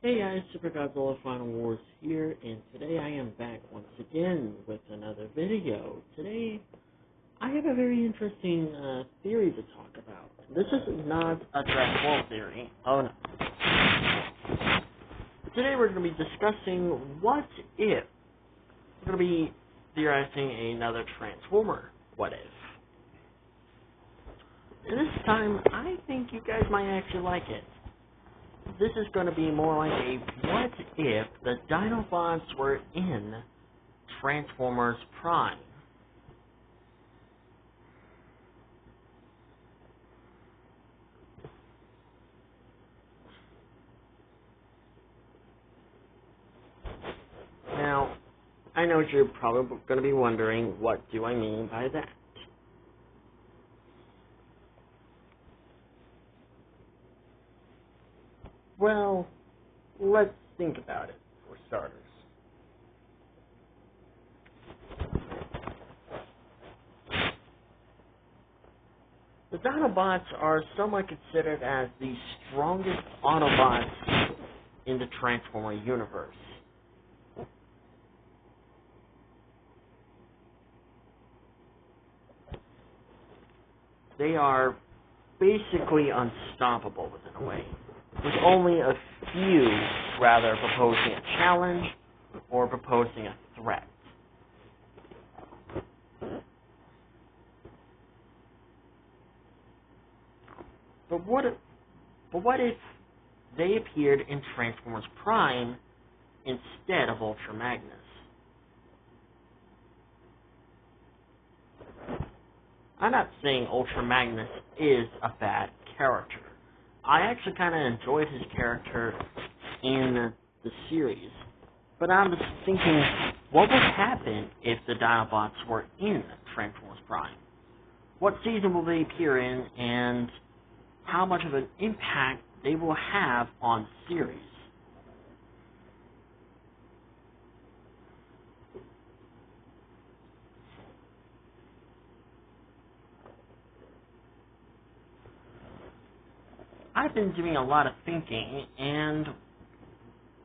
Hey guys, Super Godzilla Final Wars here, and today I am back once again with another video. Today, I have a very interesting theory to talk about. This is not a Dragon Ball theory. Oh no. Today we're going to be discussing what if. We're going to be theorizing another Transformer what if. And this time, I think you guys might actually like it. This is going to be more like a what if the dinobots were in Transformers Prime. Now, I know you're probably going to be wondering, what do I mean by that? Well, let's think about it, for starters. The Dinobots are somewhat considered as the strongest Autobots in the Transformer universe. They are basically unstoppable within a way, with only a few rather proposing a challenge or proposing a threat. But what if they appeared in Transformers Prime instead of Ultra Magnus? I'm not saying Ultra Magnus is a bad character. I actually kind of enjoyed his character in the series. But I'm just thinking, what would happen if the Dinobots were in Transformers Prime? What season will they appear in, and how much of an impact they will have on the series? I've been doing a lot of thinking, and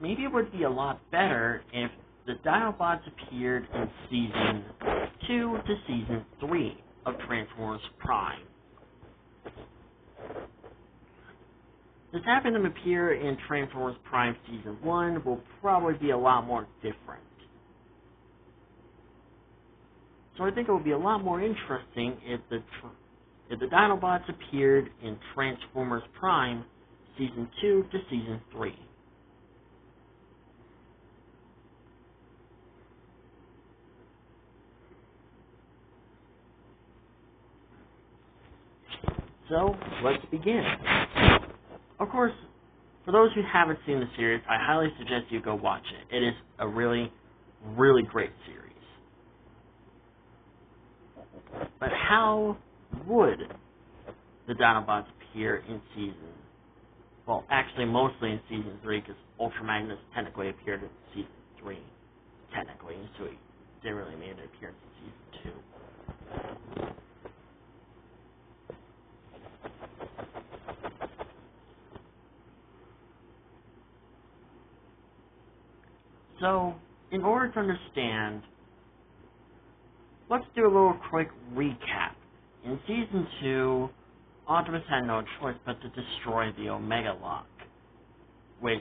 maybe it would be a lot better if the Dinobots appeared in Season 2 to Season 3 of Transformers Prime. Just having them appear in Transformers Prime Season 1 will probably be a lot more different. So I think it would be a lot more interesting if the Dinobots appeared in Transformers Prime Season 2 to Season 3. So, let's begin. Of course, for those who haven't seen the series, I highly suggest you go watch it. It is a really, really great series. But how would the Dinobots appear in well, actually mostly in Season 3, because Ultra Magnus technically appeared in Season 3, technically, so he didn't really make an appearance in Season 2. So, in order to understand, let's do a little quick recap. In Season 2, Optimus had no choice but to destroy the Omega Lock, which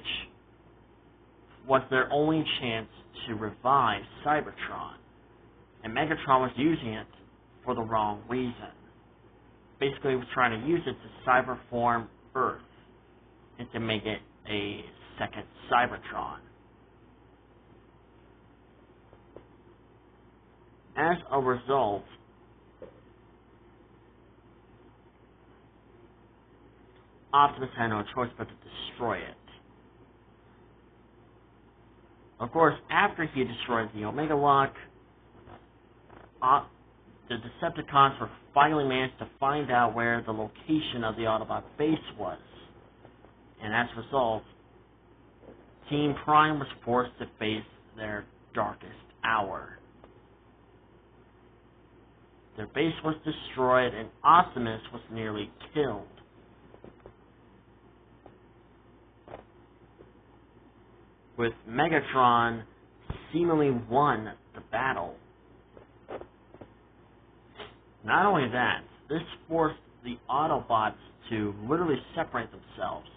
was their only chance to revive Cybertron. And Megatron was using it for the wrong reason. Basically, he was trying to use it to cyberform Earth and to make it a second Cybertron. As a result, Optimus had no choice but to destroy it. Of course, after he destroyed the Omega Lock, the Decepticons were finally managed to find out where the location of the Autobot base was. And as a result, Team Prime was forced to face their darkest hour. Their base was destroyed, and Optimus was nearly killed. with Megatron seemingly won the battle. Not only that, this forced the Autobots to literally separate themselves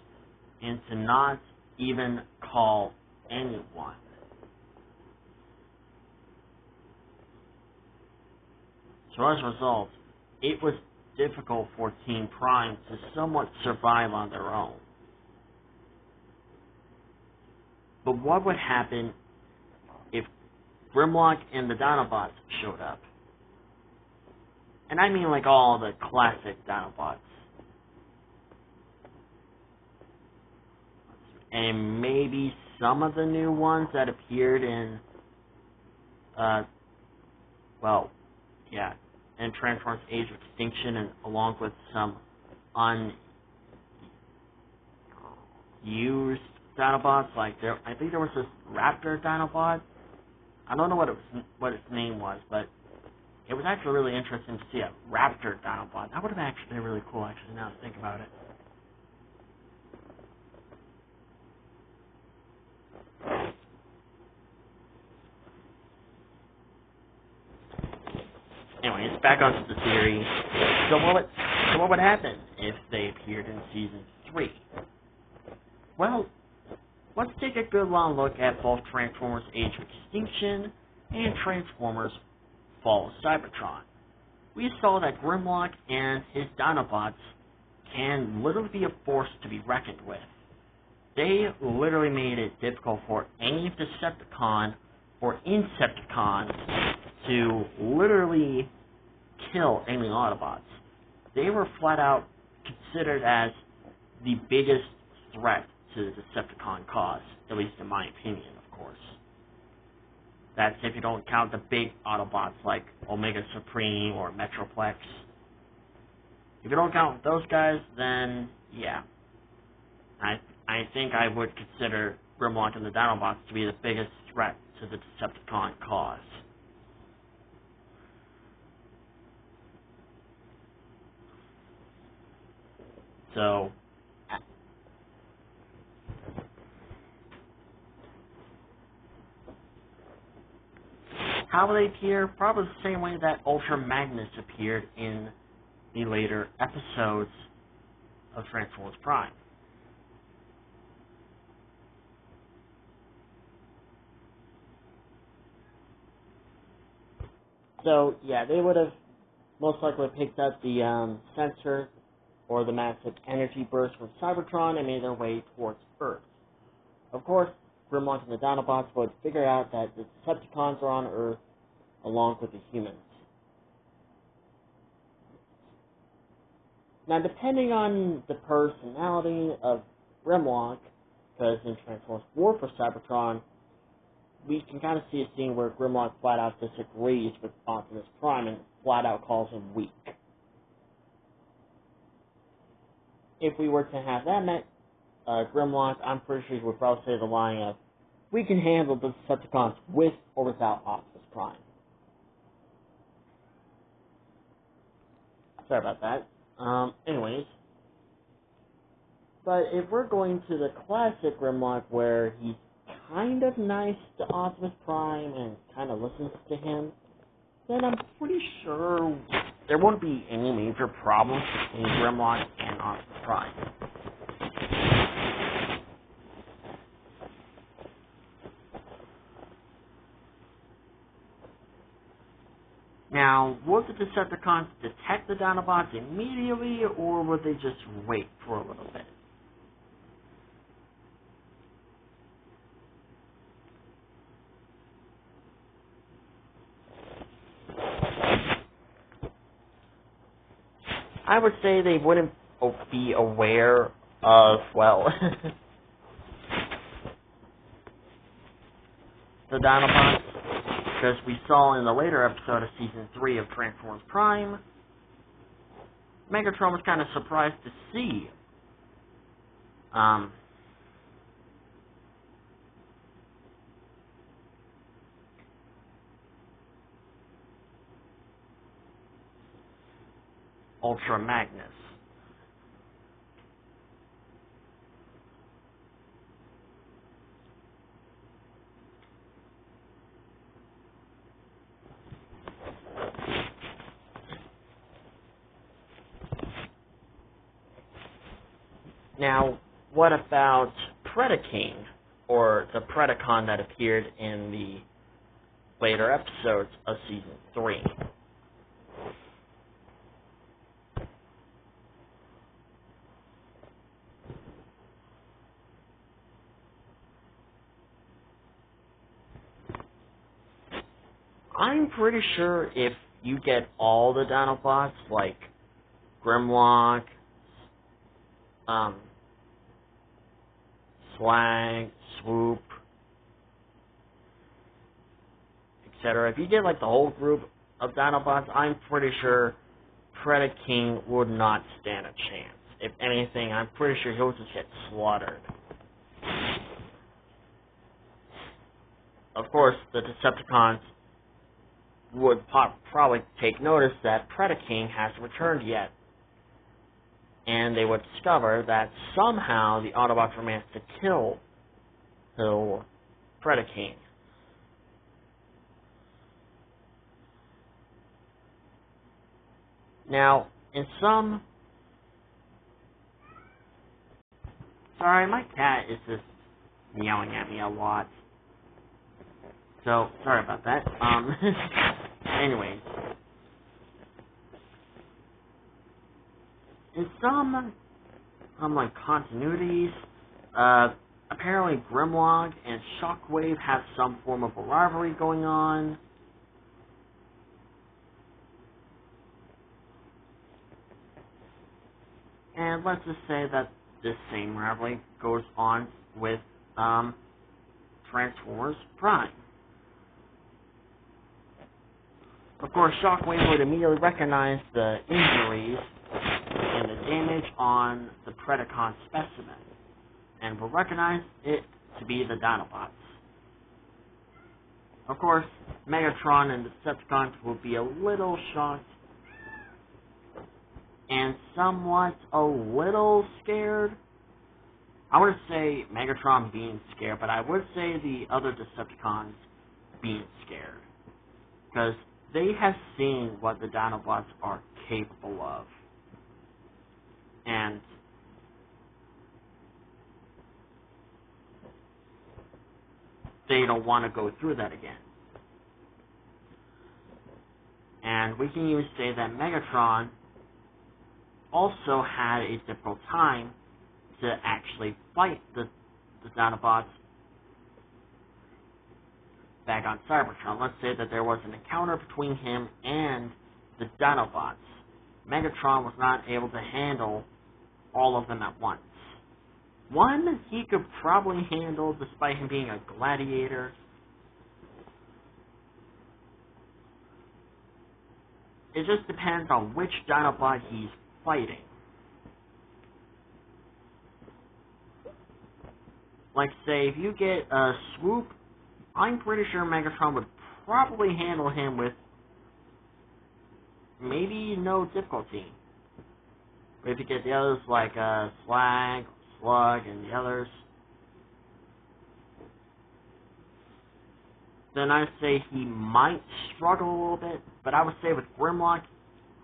and to not even call anyone. So as a result, it was difficult for Team Prime to somewhat survive on their own. But what would happen if Grimlock and the Dinobots showed up? And I mean like all the classic Dinobots. And maybe some of the new ones that appeared in, in Transformers Age of Extinction, and along with some unused Dinobots, like I think there was this Raptor Dinobot. I don't know what its name was, but it was actually really interesting to see a Raptor Dinobot. That would have actually been really cool, actually, now to think about it. Anyways, back onto the theory. So what would happen if they appeared in Season 3? Well, let's take a good long look at both Transformers Age of Extinction and Transformers Fall of Cybertron. We saw that Grimlock and his Dinobots can literally be a force to be reckoned with. They literally made it difficult for any Decepticon or Insecticons to literally kill any Autobots. They were flat out considered as the biggest threat to the Decepticon cause, at least in my opinion, of course. That's if you don't count the big Autobots like Omega Supreme or Metroplex. If you don't count those guys, then yeah. I think I would consider Grimlock and the Dinobots to be the biggest threat to the Decepticon cause. So, how will they appear? Probably the same way that Ultra Magnus appeared in the later episodes of Transformers Prime. So, yeah, they would have most likely picked up the sensor or the massive energy burst from Cybertron and made their way towards Earth. Of course, Grimlock and the Dinobots would figure out that the Decepticons are on Earth along with the humans. Now, depending on the personality of Grimlock, because in Transformers War for Cybertron, we can kind of see a scene where Grimlock flat out disagrees with Optimus Prime and flat out calls him weak. If we were to have that met Grimlock, I'm pretty sure he would probably say the line of, "We can handle the Decepticons with or without Optimus Prime." Sorry about that. Anyways. But if we're going to the classic Grimlock where he's kind of nice to Optimus Prime and kind of listens to him, then I'm pretty sure there won't be any major problems between Grimlock and Optimus Prime. Now, would the Decepticons detect the Dinobots immediately, or would they just wait for a little bit? I would say they wouldn't be aware of, well, the Dinobots, because we saw in the later episode of Season 3 of Transformers Prime, Megatron was kind of surprised to see Ultra Magnus. Now, what about Predaking, or the Predacon that appeared in the later episodes of Season 3? I'm pretty sure if you get all the dinobots, like Grimlock, Slag, Swoop, etc., if you get like the whole group of dinobots, I'm pretty sure Predaking would not stand a chance. If anything, I'm pretty sure he'll just get slaughtered. Of course, the Decepticons would probably take notice that Predaking hasn't returned yet, and they would discover that somehow the Autobots were managed to kill Predaking. Now, in some... Sorry, my cat is just yelling at me a lot. So, sorry about that. Anyways. In some, like, continuities, apparently Grimlock and Shockwave have some form of a rivalry going on. And let's just say that this same rivalry goes on with, Transformers Prime. Of course, Shockwave would immediately recognize the injuries and the damage on the Predacon specimen, and will recognize it to be the Dinobots. Of course, Megatron and the Decepticons will be a little shocked and somewhat a little scared. I wouldn't say Megatron being scared, but I would say the other Decepticons being scared, because they have seen what the Dinobots are capable of. And they don't want to go through that again. And we can even say that Megatron also had a difficult time to actually fight the Dinobots back on Cybertron. Let's say that there was an encounter between him and the Dinobots. Megatron was not able to handle all of them at once. One he could probably handle despite him being a gladiator. It just depends on which Dinobot he's fighting. Like, say, if you get a Swoop, I'm pretty sure Megatron would probably handle him with maybe no difficulty. But if you get the others like Slag, Slug, and the others, then I'd say he might struggle a little bit. But I would say with Grimlock,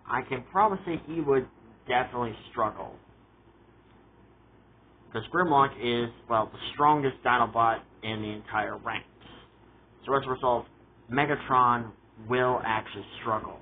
I can probably say he would definitely struggle. Because Grimlock is, well, the strongest Dinobot in the entire ranks. So as a result, Megatron will actually struggle.